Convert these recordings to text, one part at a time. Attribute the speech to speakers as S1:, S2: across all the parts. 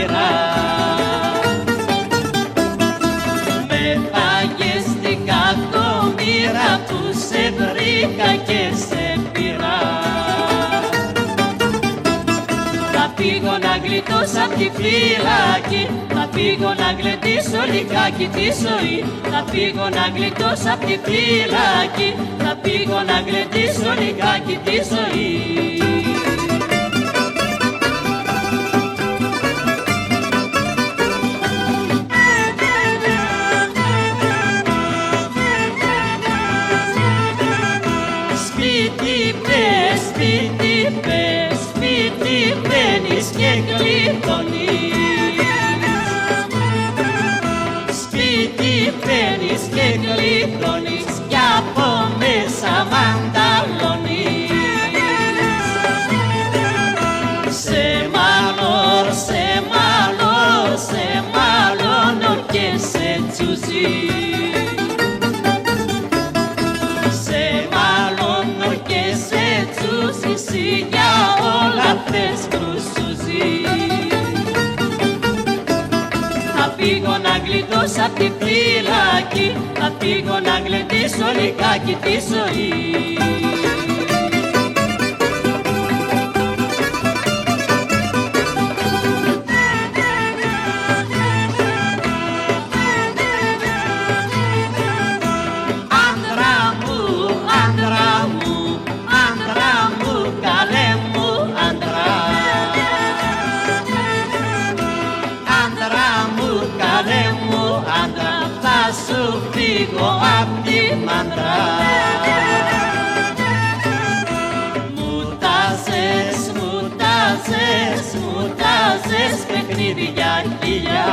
S1: πειρά. Μεθάγες στην κακομοίρα που σε βρήκα και σε πειρά. Θα φύγω να γλιτώσω απ' τη φυλακή, θα φύγω να γλεντήσω λιγάκι τη ζωή. Θα φύγω να γλιτώσω απ' τη φυλακή, θα φύγω να γλεντήσω λιγάκι τη ζωή. Σπίτι πες, σπίτι πες, σπίτι μπαίνεις και γλιτώνεις. Σπίτι μπαίνεις και γλιτώνεις κι από μέσα μανταλώνεις. Σε μαλώ, σε μαλώ, σε μαλώνω και σε τσουζί. Εσύ για όλα θες κρουσουζί. Θα φύγω να γλιτώσω απ' τη φυλακή, θα φύγω να γλεντήσω λιγάκι τη ζωή. Καλέ μου άντρα, θα σου φύγω απ' τη μαντρά. Μου τάζες, μου τάζες, μου τάζες παιχνίδια χιλιά.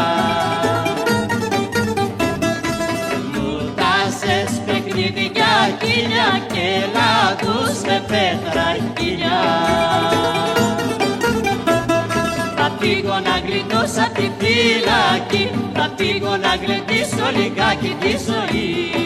S1: Μου τάζες παιχνίδια χιλιά και λαγούς με πέτρα χιλιά. Θα φύγω να γλιτώσω απ' τη φυλακή, θα φύγω να γλεντήσω λιγάκι τη ζωή.